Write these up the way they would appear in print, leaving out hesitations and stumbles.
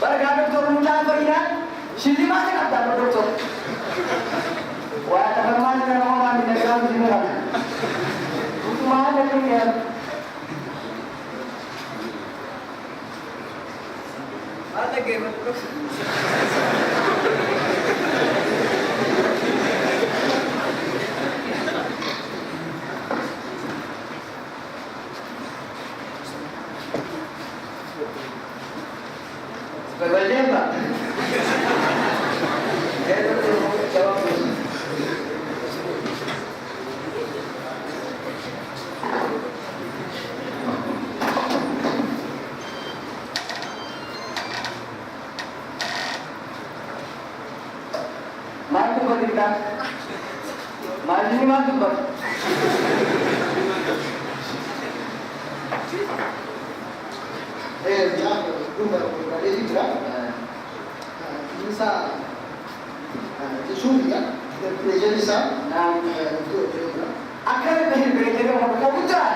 Barang doktor muncul berinya, sini masih ada doktor. Wah, teman-teman yang orang di negara sini lah. Itu mana dia? Ada game terus. Berbeda tak? Saya tu jawab. Mantu berita, maju ni mantu ber. Jangan rumah berada di dalam. Misal, jujur ya, kerja misal, itu. Akan kerja orang komputer.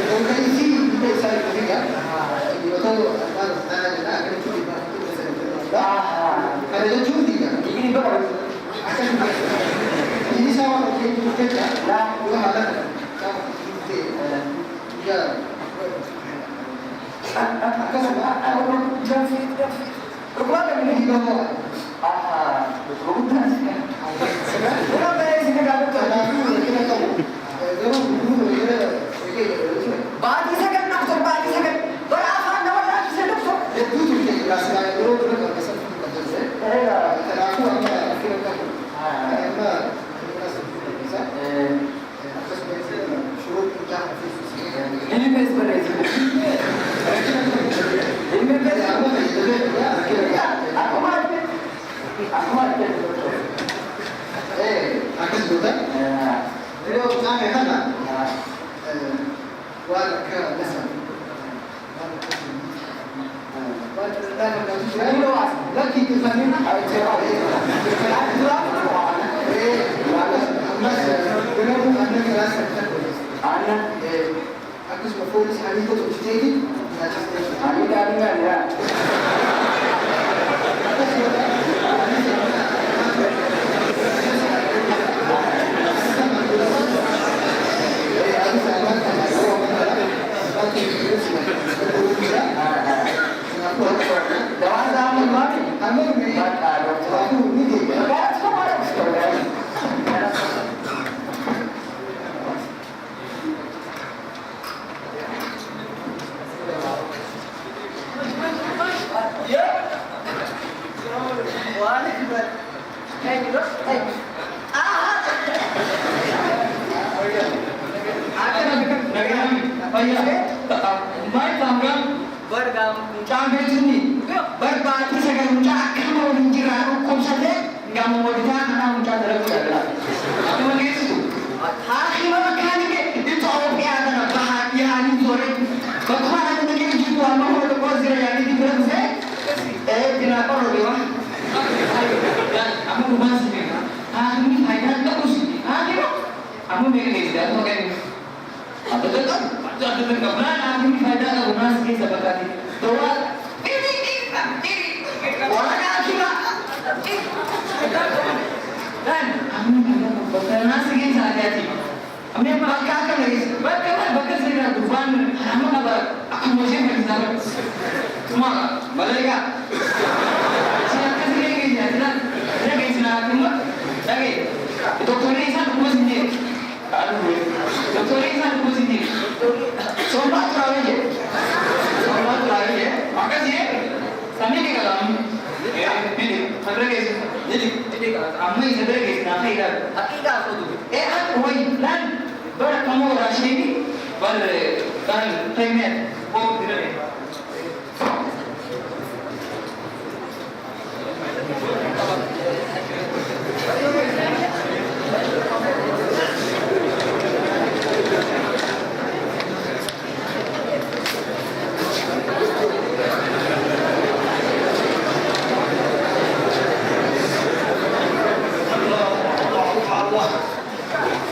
Orang isi kita saya kerja. Itu apa? Ada itu di mana itu saya kerja. Ada jujur ya. Ini berapa? Akan ini sama orang itu kerja. Bukan ada. Sama itu. Ya. Akan orang David. Berapa ini bawa? Komputer sih. Berapa ini sini kamu tu? Bagi saya nak tu, bagi saya. Berapa nama lagi saya tu? Itu juga jelas saya dulu pernah pasal itu saya. Kalau aku apa kira kamu? Apa? Bisa? Apa sebenarnya syurut kita harus Ini best berarti. Ini best apa? Aku mati. Aku mati. akan juga. Beliau sangat kan? Warga besar. Lagi tu sana aku semua polis hari itu tu jadi Hari dah ya. Jangan sama mati. Kamu ni, aku ni dia. Enggak sama ada. Ya. Wah, ni juga. Juga. Mai tanggam bergam tanggam sini berbagi segala muncak kamu menjiraku kau saja nggak mau modikan anak muncak dalam segala aku begitu hari makan ini itu orang yang ada bahagia ini sore bagaimana kita begini jiwa mau ada kosir yang ini bilang saya kenapa lo dewa kamu rumah sini aku ini faedah terus kamu begini tidak mau kan betul kan? Ada kemana? Aku faedah aku masih sebagai doa. Ini. Orang lagi lah. Dan kamu tidak bekerja sih sahaja. Kami bakal lagi. Bakal segera tuan. Kamu apa? Aku masih bekerja. Cuma balik kan? Siapa sih yang jadi? Jadi siapa kamu? Lagi. Dokter ini sangat positif. Dokter ini sangat positif. Sobat lagi. Makasih. Sampai di dalam. Ini. Jadi kalau kamu ini sebenarnya nak hidup. Hakika aku tu. Aku dan berkamu orang sini dan temen. Oh tidak.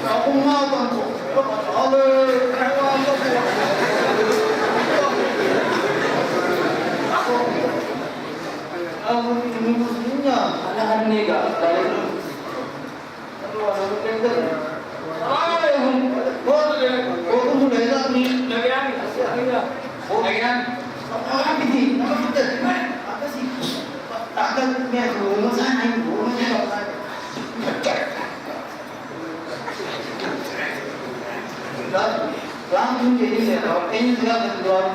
Aku mau bantu. Allah, Langsung jadi ini juga keluar.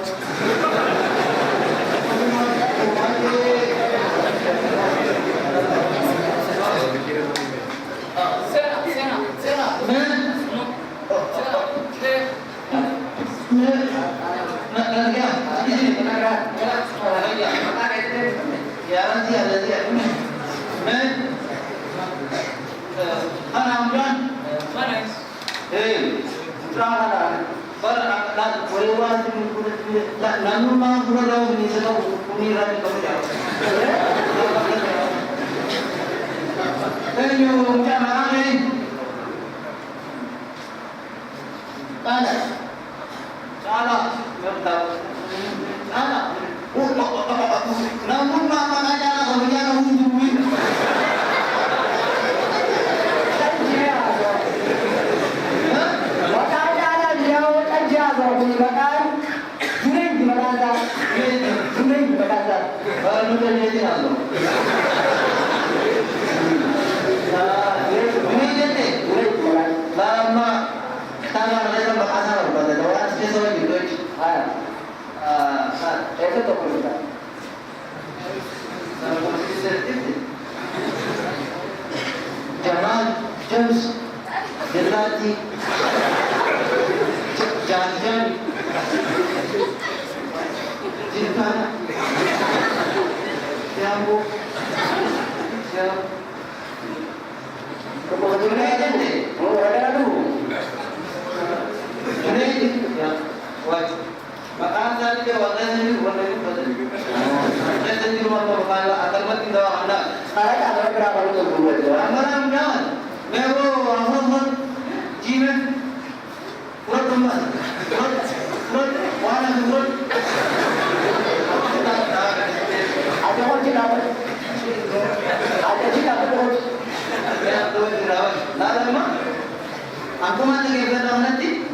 Aku mati kayak nanti,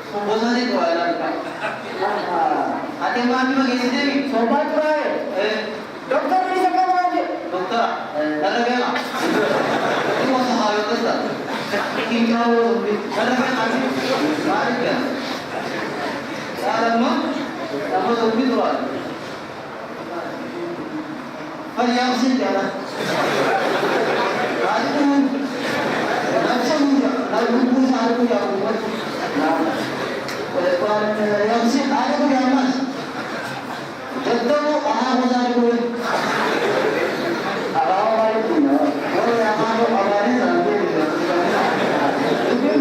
bosan itu ada. Hati mati bagi sendiri. Sobat baik. Dokter ini sekarang aja. Dokter, ada gak? Itu masa hal itu tak? Tinggal, ada gak nanti? Mari ya. Ada mah? Apa lebih tuan? Hari yang sih jalan. Itu langsung lalu pun aku yang buat. Nah, yang sih ada tuh yang mas. Betul, anak muda itu. Awal itu ya. Kalau yang aku awalnya sampai itu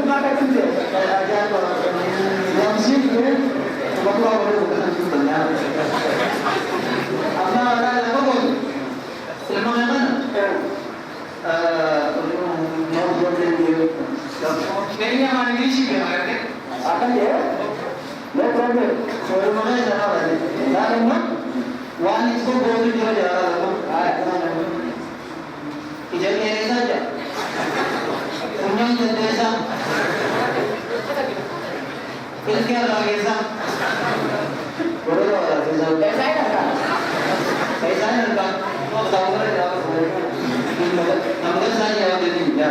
bukan itu. Aja kalau yang sih itu waktu awal itu bukan sebenarnya. Apa ada apa pun? Selama yang mana? Kayaknya mana ini sih kan? Apa dia? No problem. Soal mana sana lagi? Lalu mah, wani itu boleh dia jalan lalu. Ijan ini saja. Punya desa. Ilkiah lagi desa. Boleh lagi desa. Desa ini kan? Desa ini kan? Mau tahu kan apa? Namanya saya yang jadi ya.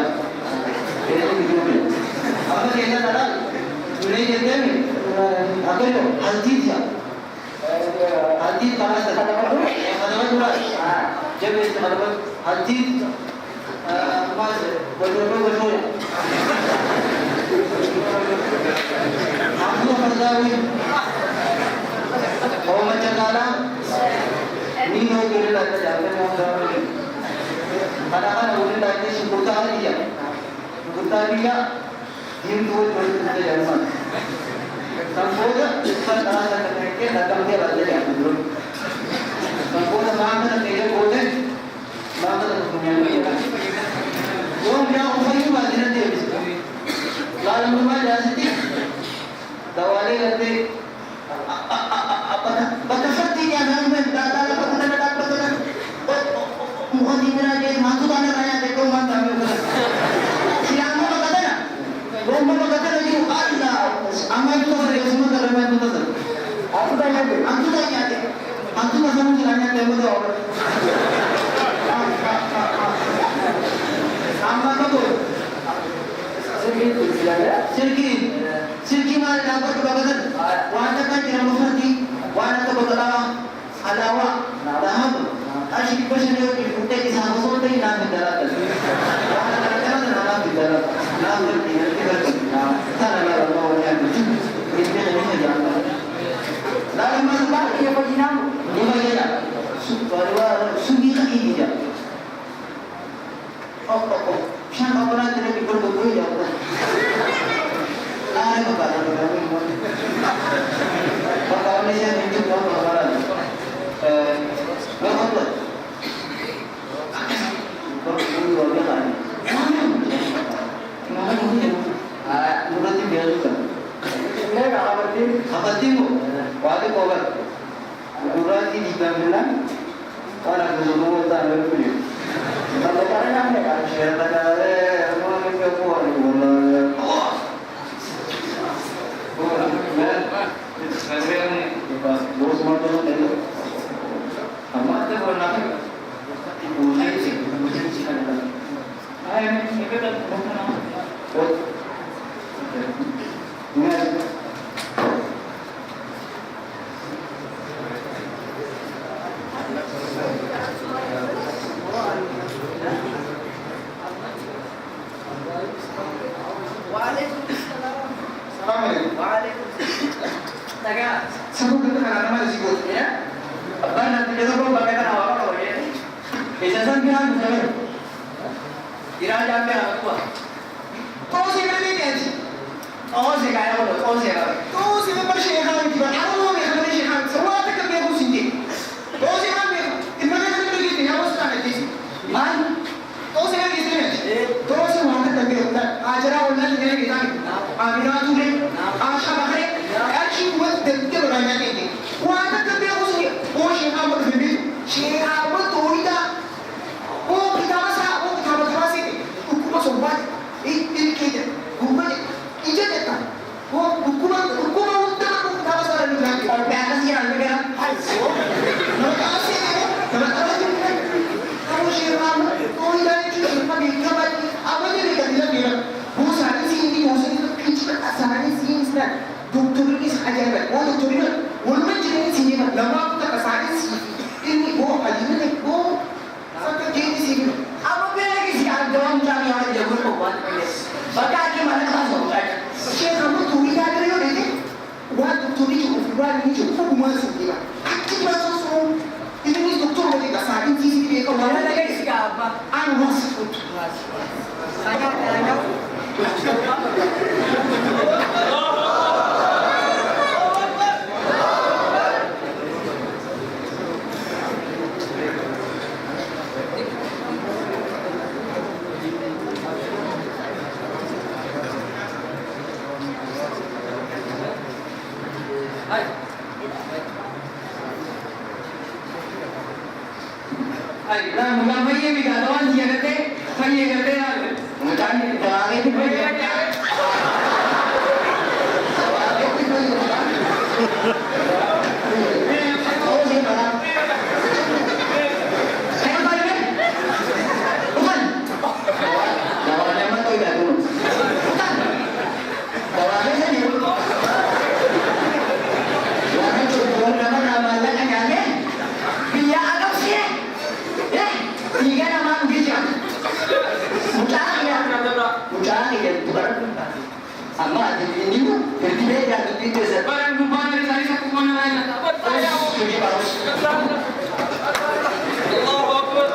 Ini video ni. Apa kita ada? Ini jadi ni. Apa itu? Hadis ya. Hadis mana sahaja. Mana dulu? Jadi mana hadis mas betul. Aku berdawi. Oh macam mana? Ini mau jadi lagi jangan mau. Kadang-kadang udah nanti sebuta dia. Sebuta dia Hindu itu Jerman. Sampai depan tanah mereka datang dia lagi yang dulu. Sampai mana dia boleh mana punya dia. Orang yang umumnya macam dia. Lalu rumah jadi dawali nanti apa betul dia dalam data muka di mana dia masuk tanah raya dekor nanya temu tu orang. Sama tu. Sirki mana dapat kebagian? Wanita kan tidak mengerti. Wanita berkata alawa, dah. Asyik pasal dia kita kisah masuk tu nak bicara. Wanita kan nak bicara. Nak bicara. Sana lah orang yang ini ni saja. Lalu masuk lagi apa jinam? Dia bagaimana? Sugi lagi dia. Oh. Siapa pernah tidak diperlukan ya? Ada apa? Bapak Malaysia itu apa? Berapa? Dua kali. Mana ini? Berarti dia juga. Ini apa timu? Wajib kawan. Berarti di Bangladesh orang berumur tak lebih. Kalau karena apa? Saya tak ada. Orang yang kuat ni boleh. Bos macam ni. Amat tu boleh. Ibu ni sih, mungkin sih ada. Ayah ni kita bukan nama. Oh. Ni. Sebut itu kan nama disebut ya. Apa nanti kita pun bagaimana awak ya? Kejasan kita misalnya, kira jamnya apa? Kau sih berani ni? Kau sih kaya apa? Kau sih bersih kan? Tiba aku ni bersih kan? Semua tak kerja aku sendiri. Kau sih mana? Tiba kita pergi ni, aku sudah nanti. Man, kau sih lagi sini. Kau sih mana tak kerja? Ajar awak nanti ni kita. Amina tu ni, Asha bahari. Asyik buat dengki orang yang ini. Wajah kerja aku sendiri. Oh siapa berbeda? Siapa tu ida? Oh kita masa sini. Hukum sobat. Ini kita. Hukum ini kita. Oh hukum untuk aku kita masa ada di lagi. Orang biasa sih orang biasa. Hai so. Mereka sih ni. Mereka sih ni. Kamu siapa? Oh ida itu siapa? Kita bagi. Apa jadi kita bilang? Oh sana sini kita sana sini sana. Doktor ini sahaja. Oh doktor ini. Walaupun jenis sini lama aku tak kesana sih. Ini oh aja ni oh. Sampai jenis sini. Apa lagi sih ada dalam jami ada jago buat. Baca lagi mana masuk. Saya kamu turi ada lagi ni. Wah doktor ini cukup buat ini cukup masuk dia. Aktif masuk semua. Ini ni doktor lagi kesana sini dia kau mana lagi sih apa? Anu masuk. Saya ada. Ay, nah, mula ये भी गाता हूँ ये करते यार मुझे नहीं आगे भी कोई Amma ini tu berbeza berbeza. Barang rumah dari sana satu mana lain. Pergi bagus. Allahu Akbar.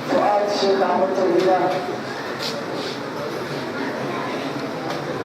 Fuad Sheikh Ahmed Tawhida